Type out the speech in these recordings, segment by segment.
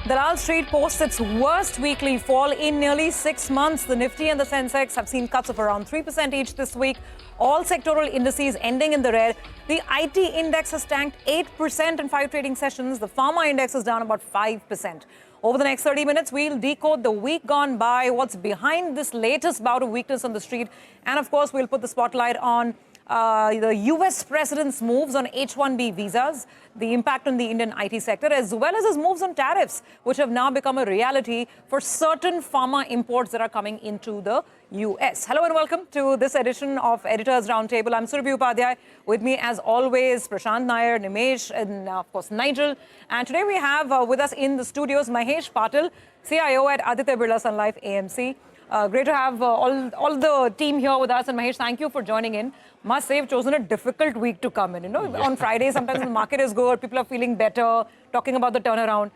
Dalal Street posts its worst weekly fall in nearly 6 months. The Nifty and the Sensex have seen cuts of around 3% each this week. All sectoral indices ending in the red. The IT index has tanked 8% in 5 trading sessions. The Pharma index is down about 5%. Over the next 30 minutes, we'll decode the week gone by, what's behind this latest bout of weakness on the street. And of course, we'll put the spotlight on the US president's moves on H-1B visas, the impact on the Indian IT sector, as well as his moves on tariffs, which have now become a reality for certain pharma imports that are coming into the US. Hello and welcome to this edition of Editors Roundtable. I'm Surabhi Upadhyay. With me, as always, Prashant Nair, Nimesh, and of course, Nigel. And today we have with us in the studios Mahesh Patil, CIO at Aditya Birla Sun Life AMC. Great to have all the team here with us. And Mahesh, thank you for joining in. Must say, you've chosen a difficult week to come in. You know, on Friday, sometimes the market is good, people are feeling better, talking about the turnaround.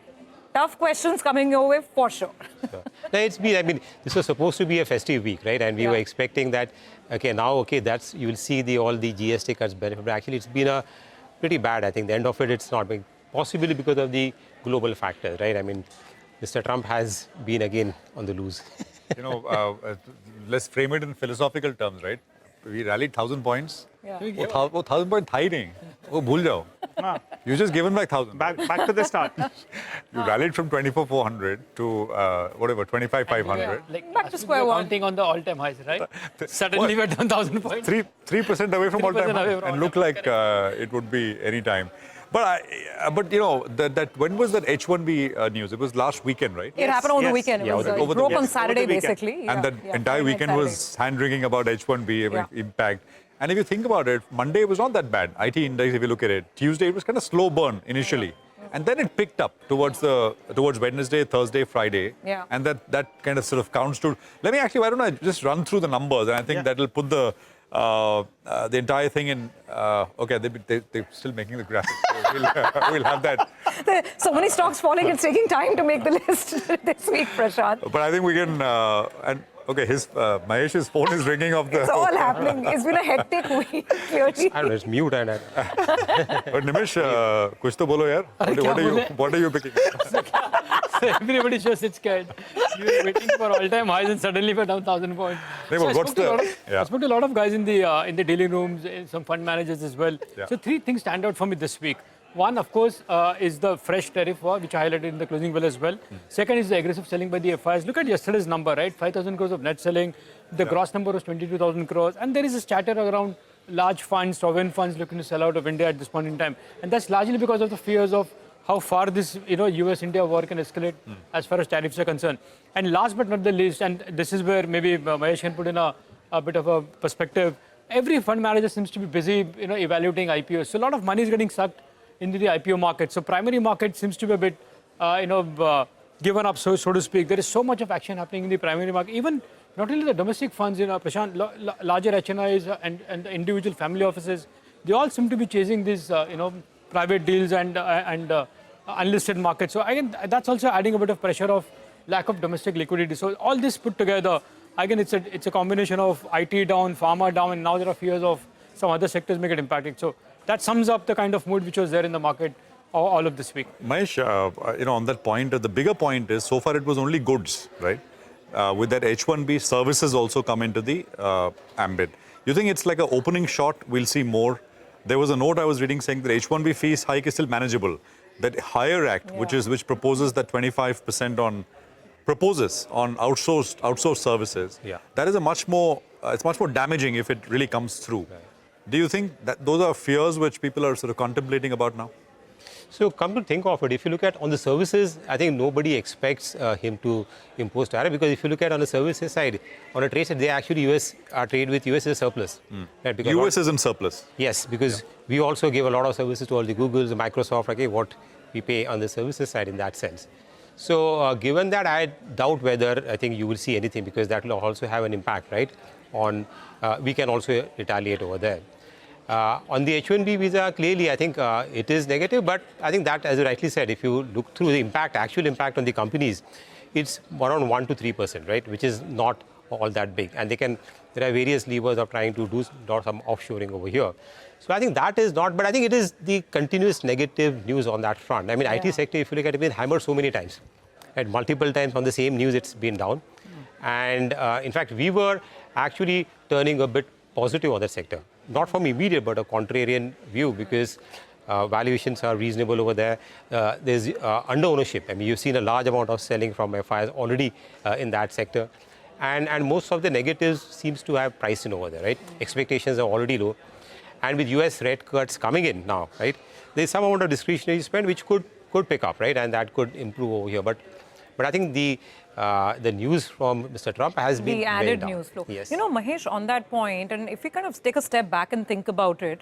Tough questions coming your way for sure. No, it's been, I mean, this was supposed to be a festive week, right? And we were expecting that, that's, you will see all the GST cuts benefit. But actually, it's been a pretty bad. I think the end of it, it's not been, possibly because of the global factors, right? I mean, Mr. Trump has been again on the loose. You know, let's frame it in philosophical terms, right? We rallied 1,000 points. Yeah. 1,000 point thai nahi. Oh, bhul jao. You just given back 1,000. Back to the start. You rallied from 24,400 to whatever 25,500. Yeah. Like Back to square one. counting on the all-time highs, right? Suddenly we're down 1,000 points. 3% away from all-time high, and look like it would be any time. But you know, that when was that H-1B news? It was last weekend, right? It happened over the weekend. Yeah, It broke on Saturday, basically. And that entire weekend was hand-wringing about H-1B impact. And if you think about it, Monday was not that bad. IT index, if you look at it. Tuesday, it was kind of slow burn initially. And then it picked up towards Wednesday, Thursday, Friday. Yeah. And that kind of sort of counts to... Let me actually, why don't I just run through the numbers? And I think that'll put the entire thing in... okay, they're still making the graphics. So we'll have that. So many stocks falling, it's taking time to make the list this week, Prashant. But I think we can... okay, Mahesh's phone is ringing off the... It's all happening. It's been a hectic week, clearly. I don't know, it's mute and... But Nimesh, kuch to bolo yaar. What are you picking? So everybody shows it's scared. You're waiting for all-time highs and suddenly we're down 1,000 points. No, So but what's I spoke to a lot of guys in the dealing rooms, some fund managers as well. Yeah. So 3 things stand out for me this week. One, of course, is the fresh tariff war, which I highlighted in the closing bell as well. Second is the aggressive selling by the FIs. Look at yesterday's number, right? 5,000 crores of net selling. The gross number was 22,000 crores. And there is a chatter around large funds, sovereign funds looking to sell out of India at this point in time. And that's largely because of the fears of how far this US-India war can escalate as far as tariffs are concerned. And last but not the least, and this is where maybe Mahesh can put in a bit of a perspective, every fund manager seems to be busy evaluating IPOs. So a lot of money is getting sucked into the IPO market. So primary market seems to be a bit, given up, so to speak. There is so much of action happening in the primary market. Even not only the domestic funds, Prashant, larger HNIs and the individual family offices, they all seem to be chasing these, private deals and unlisted markets. So again, that's also adding a bit of pressure of lack of domestic liquidity. So all this put together, again, it's a combination of IT down, pharma down, and now there are fears of some other sectors may get impacted. So that sums up the kind of mood which was there in the market all of this week. Mahesh, on that point, the bigger point is, so far it was only goods, right? With that H-1B, services also come into the ambit. You think it's like an opening shot, we'll see more? There was a note I was reading saying that H-1B fees hike is still manageable. That Hire Act, which proposes that 25% on outsourced services, that is much more damaging if it really comes through. Right. Do you think that those are fears which people are sort of contemplating about now? So come to think of it, if you look at on the services, I think nobody expects him to impose tariff, because if you look at on the services side, on a trade side, they actually trade with US is a surplus. Right? Because US is in surplus. Yes, because we also give a lot of services to all the Googles, the Microsoft, okay, what we pay on the services side in that sense. So given that, I doubt whether I think you will see anything, because that will also have an impact, right? On we can also retaliate over there. On the H-1B visa, clearly, I think it is negative, but I think that, as you rightly said, if you look through the actual impact on the companies, it's around 1 to 3%, right? Which is not all that big. And there are various levers of trying to do some offshoring over here. So I think that is not, but I think it is the continuous negative news on that front. I mean, IT sector, if you look at it, it's been hammered so many times. At multiple times on the same news, it's been down. And in fact, we were actually turning a bit positive on that sector. Not from immediate, but a contrarian view, because valuations are reasonable over there. There's under ownership. I mean, you've seen a large amount of selling from FIs already in that sector. And most of the negatives seems to have priced in over there, right? Expectations are already low. And with US rate cuts coming in now, right, there's some amount of discretionary spend which could pick up, right? And that could improve over here. But I think the news from Mr. Trump has been the added news flow. Yes. You know, Mahesh, on that point, and if we kind of take a step back and think about it,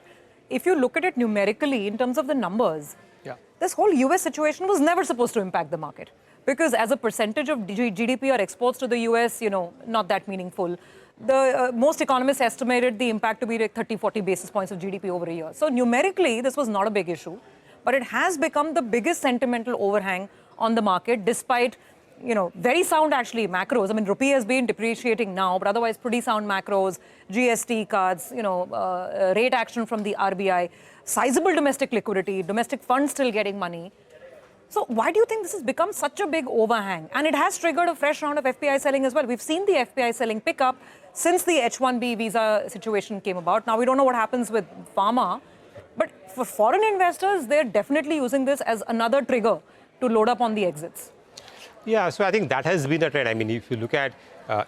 if you look at it numerically in terms of the numbers, this whole US situation was never supposed to impact the market. Because as a percentage of GDP or exports to the US, you know, not that meaningful. The most economists estimated the impact to be like 30, 40 basis points of GDP over a year. So numerically, this was not a big issue. But it has become the biggest sentimental overhang on the market, despite, you know, very sound actually macros. I mean, rupee has been depreciating now, but otherwise pretty sound macros, GST cuts, you know, rate action from the RBI, sizable domestic liquidity, domestic funds still getting money. So why do you think this has become such a big overhang? And it has triggered a fresh round of FPI selling as well. We've seen the FPI selling pick up since the H-1B visa situation came about. Now, we don't know what happens with Pharma. But for foreign investors, they're definitely using this as another trigger to load up on the exits. Yeah, so I think that has been a trend. I mean, if you look at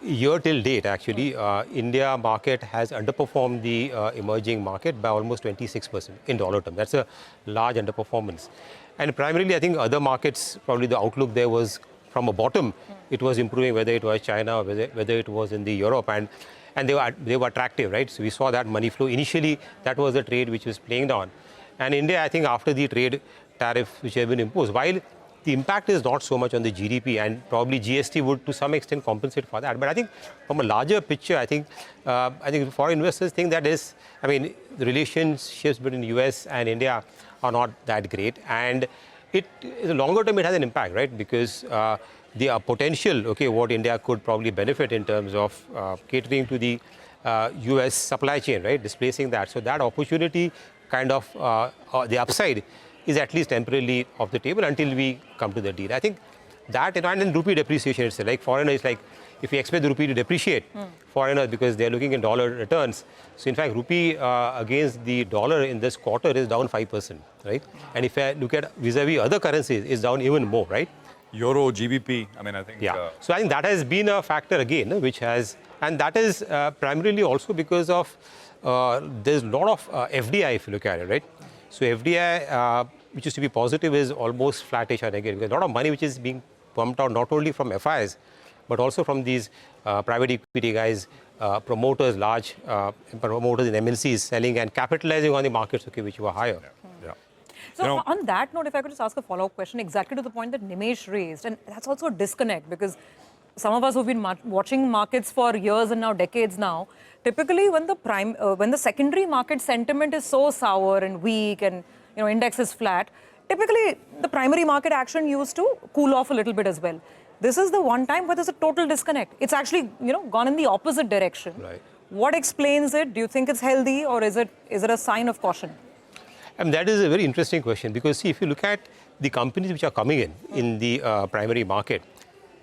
year till date, actually, India market has underperformed the emerging market by almost 26% in dollar terms. That's a large underperformance. And primarily, I think other markets, probably the outlook there was from a bottom, it was improving, whether it was China or whether it was in the Europe. And they were attractive, right? So we saw that money flow. Initially, that was the trade which was playing down. And India, I think after the trade tariffs which have been imposed, while the impact is not so much on the GDP, and probably GST would to some extent compensate for that. But I think from a larger picture, I think foreign investors think that is, I mean, the relationships between US and India are not that great. And in the longer term, it has an impact, right? Because the potential, okay, what India could probably benefit in terms of catering to the US supply chain, right? Displacing that. So that opportunity kind of, the upside is at least temporarily off the table until we come to the deal. I think that, and then rupee depreciation itself, like foreigners, like if we expect the rupee to depreciate, foreigners, because they're looking at dollar returns. So in fact, rupee against the dollar in this quarter is down 5%, right? And if I look at vis-a-vis other currencies, it's down even more, right? Euro, GBP, I mean, I think... Yeah. So I think that has been a factor again, which has, and that is primarily also because of, there's a lot of FDI if you look at it, right? So FDI, which used to be positive, is almost flattish or negative. There's a lot of money which is being pumped out not only from FIs, but also from these private equity guys, promoters, large promoters in MNCs selling and capitalizing on the markets, okay, which were higher. Yeah. So on that note, if I could just ask a follow-up question exactly to the point that Nimesh raised, and that's also a disconnect because some of us who've been watching markets for years and now decades now, typically when the secondary market sentiment is so sour and weak and index is flat, typically the primary market action used to cool off a little bit as well. This is the one time where there's a total disconnect. It's actually gone in the opposite direction. Right. What explains it? Do you think it's healthy or is it a sign of caution? And that is a very interesting question because see, if you look at the companies which are coming in the primary market,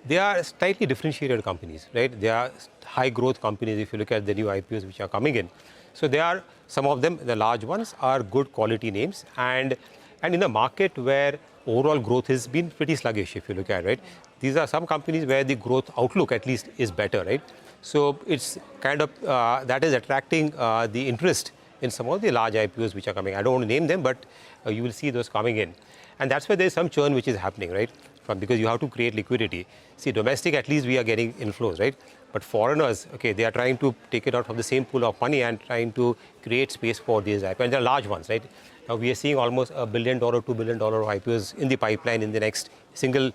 they are slightly differentiated companies, right? They are high growth companies if you look at the new IPOs which are coming in. So they are, some of them, the large ones, are good quality names and in a market where overall growth has been pretty sluggish if you look at it, right? These are some companies where the growth outlook at least is better, right? So it's kind of, that is attracting the interest in some of the large IPOs which are coming. I don't want to name them, but you will see those coming in. And that's where there's some churn which is happening, right? Because you have to create liquidity. See, domestic, at least we are getting inflows, right? But foreigners, okay, they are trying to take it out from the same pool of money and trying to create space for these IPOs. And they're large ones, right? Now we are seeing almost $1 billion, $2 billion of IPOs in the pipeline in the next single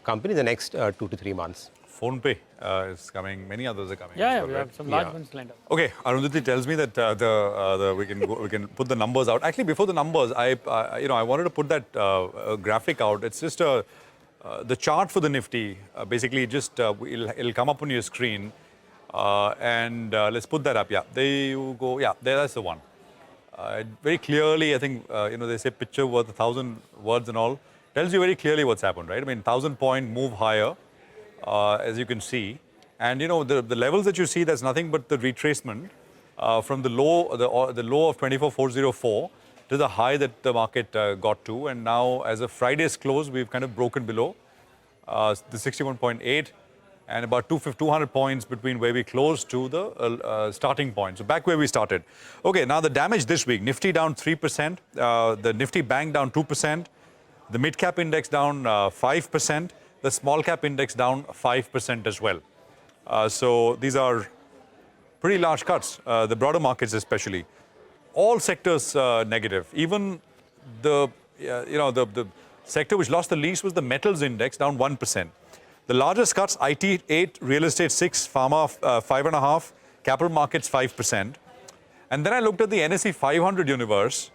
company in the next 2 to 3 months. PhonePe is coming. Many others are coming. Yeah, well, we right? have some large ones lined up. Okay, Arundhati tells me that we can put the numbers out. Actually, before the numbers, I wanted to put that graphic out. It's just the chart for the Nifty. Basically, just it'll come up on your screen, and let's put that up. Yeah, there you go. Yeah, that's the one. Very clearly, I think they say picture worth 1,000 words and all. tells you very clearly what's happened, right? I mean, 1,000-point move higher, as you can see. And, you know, the levels that you see, that's nothing but the retracement from the low of 24,404 to the high that the market got to. And now, as of Friday's close, we've kind of broken below the 61.8 and about 200 points between where we closed to the starting point. So back where we started. Okay, now the damage this week. Nifty down 3%. The Nifty Bank down 2%. The mid-cap index down 5%. The small-cap index down 5% as well. So these are pretty large cuts, the broader markets especially. All sectors negative. Even the sector which lost the least was the metals index, down 1%. The largest cuts, IT 8, real estate 6, pharma 5.5, capital markets 5%. And then I looked at the NSE 500 universe.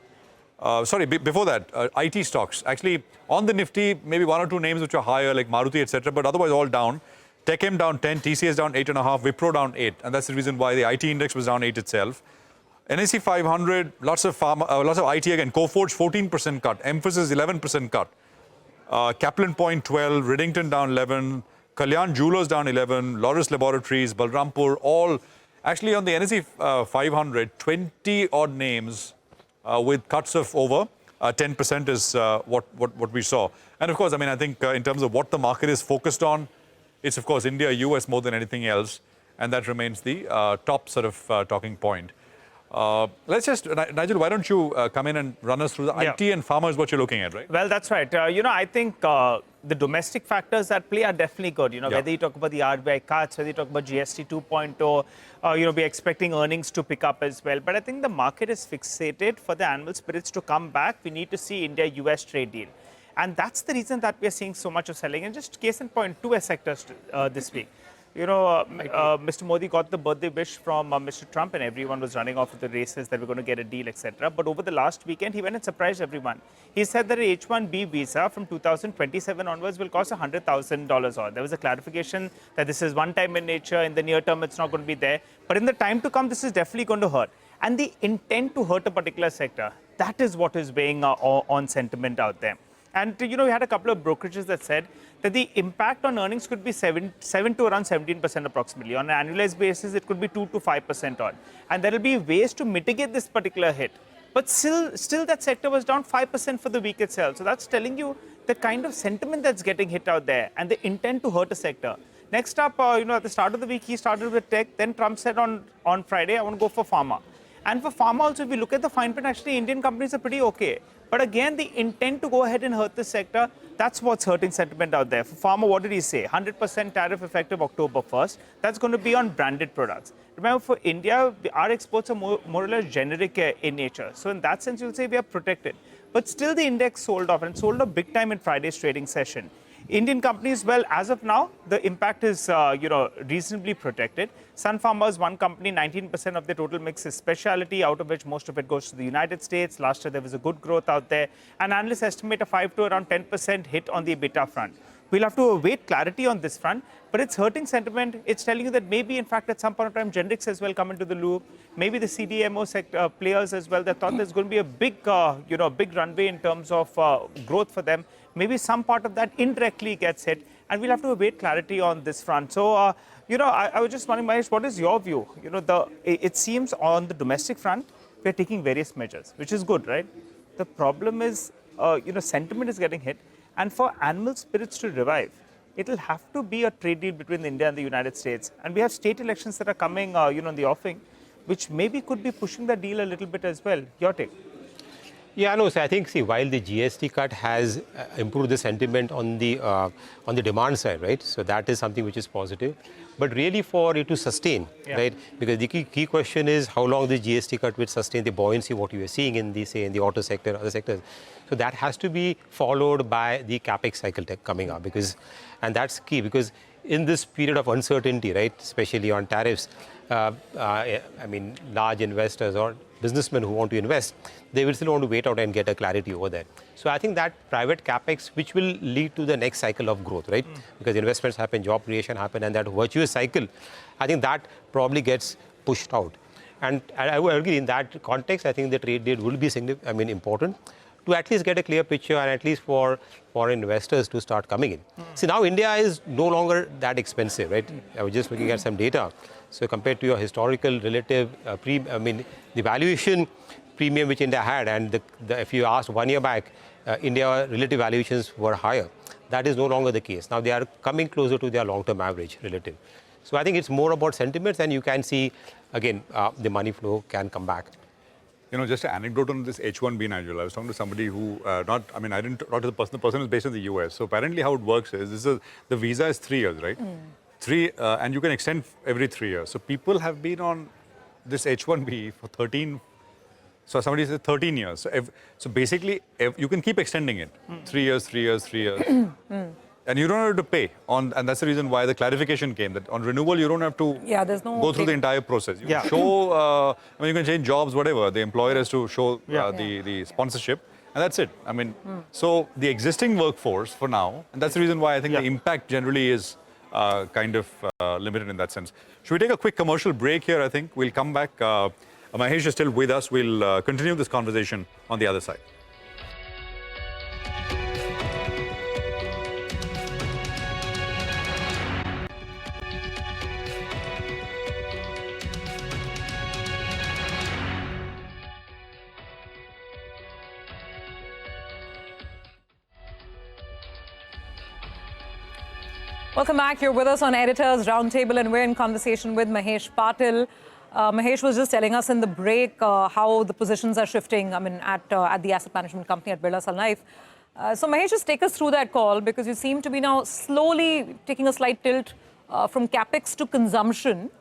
Before that, IT stocks. Actually, on the Nifty, maybe one or two names which are higher, like Maruti, etc., but otherwise all down. TechM down 10, TCS down 8.5, Wipro down 8. And that's the reason why the IT index was down 8 itself. NSE 500, lots of pharma, lots of IT again. Coforge 14% cut, Emphasis 11% cut. Kaplan Point 12, Riddington down 11, Kalyan Jewelers down 11, Loris Laboratories, Balrampur, all actually on the NSE 500, 20 odd names with cuts of over 10% is what we saw. And of course, I mean, I think in terms of what the market is focused on, it's of course India, US more than anything else, and that remains the top sort of talking point. Let's just, Nigel, why don't you come in and run us through the IT and pharma is what you're looking at, right? Well, that's right. I think the domestic factors at play are definitely good. Whether you talk about the RBI cuts, whether you talk about GST 2.0, we're expecting earnings to pick up as well. But I think the market is fixated for the animal spirits to come back. We need to see India-US trade deal. And that's the reason that we're seeing so much of selling. And just case in point, two sectors this week. Mr. Modi got the birthday wish from Mr. Trump, and everyone was running off with the races that we're going to get a deal, etc. But over the last weekend, he went and surprised everyone. He said that an H-1B visa from 2027 onwards will cost $100,000 odd. There was a clarification that this is one-time in nature. In the near term, it's not going to be there. But in the time to come, this is definitely going to hurt. And the intent to hurt a particular sector, that is what is weighing on sentiment out there. And, we had a couple of brokerages that said that the impact on earnings could be 7 to around 17% approximately. On an annualized basis, it could be 2 to 5% odd. And there will be ways to mitigate this particular hit. But still that sector was down 5% for the week itself. So that's telling you the kind of sentiment that's getting hit out there and the intent to hurt a sector. Next up, at the start of the week, he started with tech. Then Trump said on Friday, I want to go for pharma. And for pharma also, if we look at the fine print, actually Indian companies are pretty okay. But again, the intent to go ahead and hurt the sector, that's what's hurting sentiment out there. For pharma, what did he say? 100% tariff effective October 1st. That's going to be on branded products. Remember, for India, our exports are more or less generic in nature. So in that sense, you'll say we are protected. But still the index sold off, and sold off big time in Friday's trading session. Indian companies, well, as of now, the impact is, reasonably protected. Sun Pharma is one company, 19% of the total mix is specialty, out of which most of it goes to the United States. Last year, there was a good growth out there. And analysts estimate a 5 to around 10% hit on the EBITDA front. We'll have to await clarity on this front, but it's hurting sentiment. It's telling you that maybe, in fact, at some point of time, generics as well come into the loop. Maybe the CDMO sector players as well. They thought there's going to be a big, big runway in terms of growth for them. Maybe some part of that indirectly gets hit, and we'll have to await clarity on this front. So, I was just wondering, Mahesh, what is your view? It seems on the domestic front, we're taking various measures, which is good, right? The problem is, sentiment is getting hit. And for animal spirits to revive, it will have to be a trade deal between India and the United States. And we have state elections that are coming, in the offing, which maybe could be pushing the deal a little bit as well. Your take? Yeah, no. So I think, while the GST cut has improved the sentiment on the demand side, right? So that is something which is positive. But really, for it to sustain, right? Because the key question is how long the GST cut will sustain the buoyancy what you are seeing in the auto sector, other sectors. So that has to be followed by the capex cycle coming up, and that's key because in this period of uncertainty, right? Especially on tariffs, large investors or businessmen who want to invest, they will still want to wait out and get a clarity over there. So I think that private capex, which will lead to the next cycle of growth, right? Because investments happen, job creation happen, and that virtuous cycle, I think that probably gets pushed out. And I would agree in that context, I think the trade deal will be important. to at least get a clear picture and at least for foreign investors to start coming in. See, now India is no longer that expensive, right? I was just looking at some data. So compared to your historical relative, the valuation premium which India had, and if you asked 1 year back, India relative valuations were higher. That is no longer the case. Now they are coming closer to their long-term average relative. So I think it's more about sentiments, and you can see, again, the money flow can come back. You know, just an anecdote on this H1B, Nigel. I was talking to somebody who, I didn't talk to the person is based in the US. So apparently how it works is, the visa is 3 years, right? And you can extend every 3 years. So people have been on this H1B for 13, so somebody said 13 years. So basically, you can keep extending it. 3 years, 3 years, 3 years. And you don't have to pay and that's the reason why the clarification came that on renewal you don't have to there's no go through the entire process. You can show, you can change jobs, whatever. The employer has to show the sponsorship, and that's it. So the existing workforce for now, and that's the reason why I think the impact generally is kind of limited in that sense. Should we take a quick commercial break here? I think we'll come back. Mahesh is still with us. We'll continue this conversation on the other side. Welcome back. You're with us on Editors Roundtable, and we're in conversation with Mahesh Patil. Mahesh was just telling us in the break how the positions are shifting, at the asset management company at Birla Sun Life. So Mahesh, just take us through that call, because you seem to be now slowly taking a slight tilt from capex to consumption.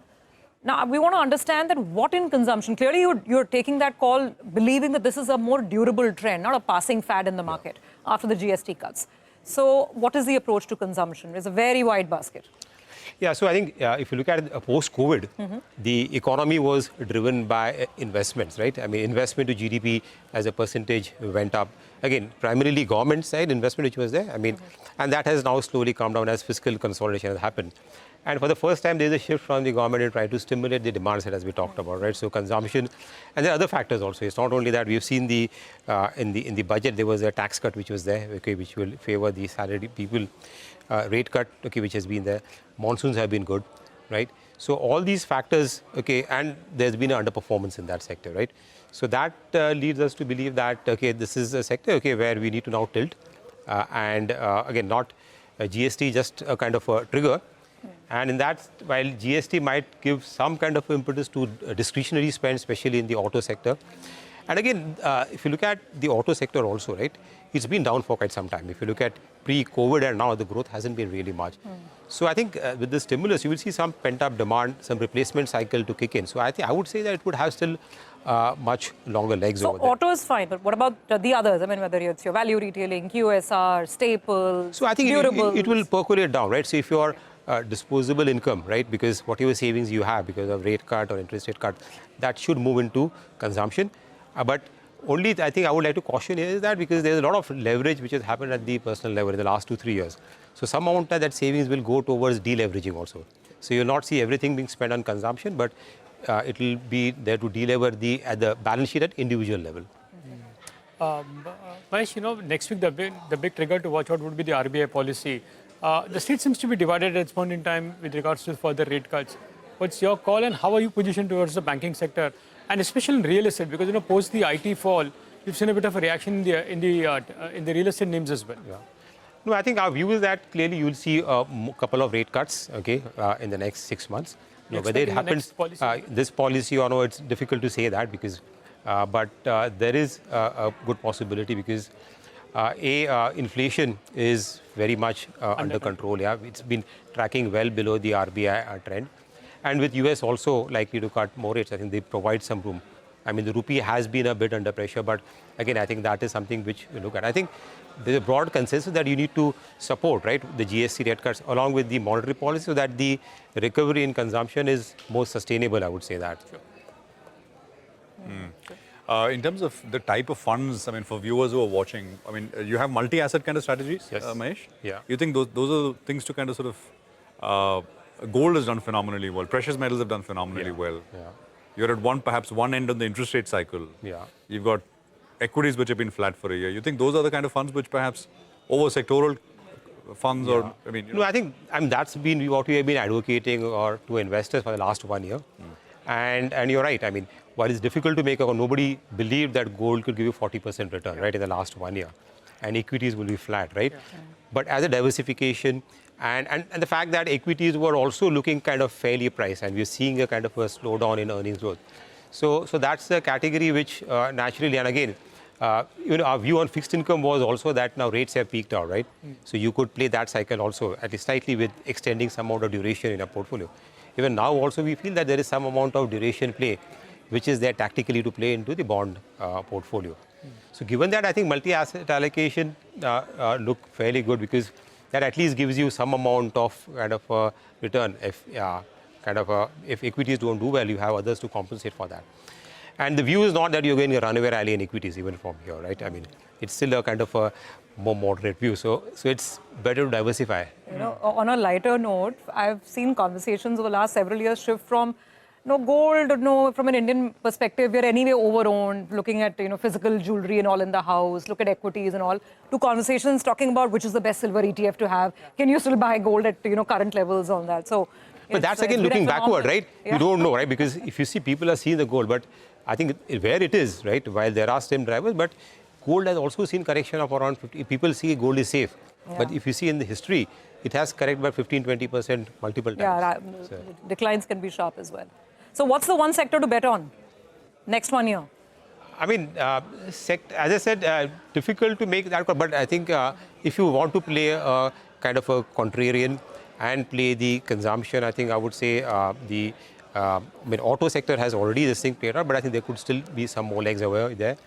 Now, we want to understand that what in consumption. Clearly, you're taking that call believing that this is a more durable trend, not a passing fad in the market after the GST cuts. So what is the approach to consumption? It's a very wide basket. Yeah, so I think if you look at post-COVID, the economy was driven by investments, right? Investment to GDP as a percentage went up. Again, primarily government side investment which was there. And that has now slowly come down as fiscal consolidation has happened. And for the first time, there is a shift from the government in trying to stimulate the demand side, as we talked about, right? So consumption, and there are other factors also. It's not only that. We've seen in the budget there was a tax cut which was there, okay, which will favor the salaried people. Rate cut, okay, which has been there. Monsoons have been good, right? So all these factors, okay, and there's been an underperformance in that sector, right? So that leads us to believe that, okay, this is a sector, okay, where we need to now tilt, and again, not GST, just a kind of a trigger. And in that, while GST might give some kind of impetus to discretionary spend, especially in the auto sector. And again, if you look at the auto sector also, right, it's been down for quite some time. If you look at pre-COVID and now, the growth hasn't been really much. So I think with the stimulus, you will see some pent-up demand, some replacement cycle to kick in. So I would say that it would have still much longer legs over there. So auto is fine, but what about the others? Whether it's your value retailing, QSR, staples, so I think it will percolate down, right? So if you're disposable income, right? Because whatever savings you have because of rate cut or interest rate cut, that should move into consumption. But only I think I would like to caution here is that because there's a lot of leverage which has happened at the personal level in the last 2-3 years. So some amount of that savings will go towards deleveraging also. So you'll not see everything being spent on consumption, but it will be there to delever at the balance sheet at individual level. Mahesh, next week the big trigger to watch out would be the RBI policy. The state seems to be divided at this point in time with regards to further rate cuts. What's your call, and how are you positioned towards the banking sector, and especially in real estate? Because post the IT fall, you've seen a bit of a reaction in the real estate names as well. Yeah. No, I think our view is that clearly you will see a couple of rate cuts, okay, in the next 6 months. Whether it happens, this policy or no, it's difficult to say that because, but there is a good possibility because inflation is very much under control. Yeah, it's been tracking well below the RBI trend, and with US also likely to cut more rates. I think they provide some room. The rupee has been a bit under pressure, but again, I think that is something which we look at. I think there's a broad consensus that you need to support, right, the GST rate cuts along with the monetary policy so that the recovery in consumption is more sustainable. I would say that. Sure. In terms of the type of funds, for viewers who are watching, you have multi-asset kind of strategies, yes. Mahesh? Yeah. You think those are things to kind of sort of, gold has done phenomenally well, precious metals have done phenomenally well. Yeah. You're at perhaps one end of the interest rate cycle. Yeah. You've got equities which have been flat for a year. You think those are the kind of funds which perhaps over sectoral funds or, I mean... No, I think that's been what we have been advocating or to investors for the last 1 year. And you're right. I mean, while it's difficult to make, nobody believed that gold could give you 40% return, right, in the last 1 year. And equities will be flat, right? But as a diversification, and the fact that equities were also looking kind of fairly priced, and we're seeing a kind of a slowdown in earnings growth. So that's a category which naturally, and again, our view on fixed income was also that now rates have peaked out, right? So you could play that cycle also, at least slightly with extending some amount of duration in a portfolio. Even now also we feel that there is some amount of duration play, which is there tactically to play into the bond portfolio. So given that, I think multi-asset allocation look fairly good because that at least gives you some amount of kind of return. If if equities don't do well, you have others to compensate for that. And the view is not that you're going to runaway rally in equities even from here, right? I mean, it's still a kind of a more moderate view. So it's better to diversify. You know, on a lighter note, I've seen conversations over the last several years shift from gold, from an Indian perspective, we're anyway over-owned, looking at, physical jewelry and all in the house, look at equities and all, to conversations talking about which is the best silver ETF to have. Can you still buy gold at, current levels on that? So, but that's again looking backward, right? Yeah. You don't know, right? Because if you see people are seeing the gold, but I think where it is, right, while there are same drivers, but gold has also seen correction of around 50. People see gold is safe. Yeah. But if you see in the history, it has corrected by 15-20% multiple times. Yeah, declines can be sharp as well. So what's the one sector to bet on next 1 year? I mean, as I said, difficult to make that call. But I think if you want to play a kind of a contrarian and play the consumption, I think I would say auto sector has already this thing played out, but I think there could still be some more legs over there.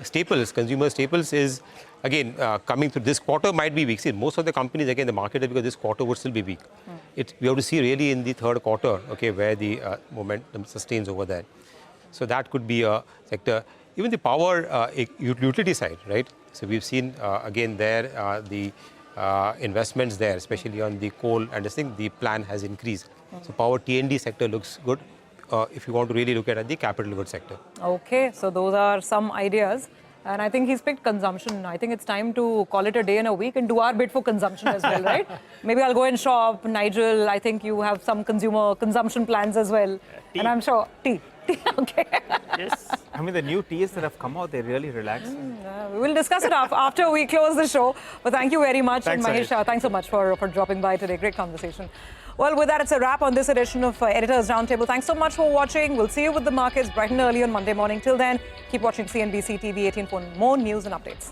Staples, consumer staples is, again, coming through this quarter might be weak. See, most of the companies, again, the market is because this quarter would still be weak. We have to see really in the third quarter, okay, where the momentum sustains over there. So that could be a sector. Even the power utility side, right? So we've seen, again, there, the investments there, especially on the coal and this thing, the plan has increased. So power T&D sector looks good. If you want to really look at the capital goods sector. Okay, so those are some ideas. And I think he's picked consumption. I think it's time to call it a day and a week and do our bit for consumption as well, right? Maybe I'll go and shop. Nigel, I think you have some consumer consumption plans as well. Tea. And I'm sure, tea. Okay. Yes. I mean, the new teas that have come out, they really relax. We will discuss it after we close the show. But thank you very much. Thanks, and Mahesh, thanks so much for dropping by today. Great conversation. Well, with that, it's a wrap on this edition of Editors Roundtable. Thanks so much for watching. We'll see you with the markets bright and early on Monday morning. Till then, keep watching CNBC TV18 for more news and updates.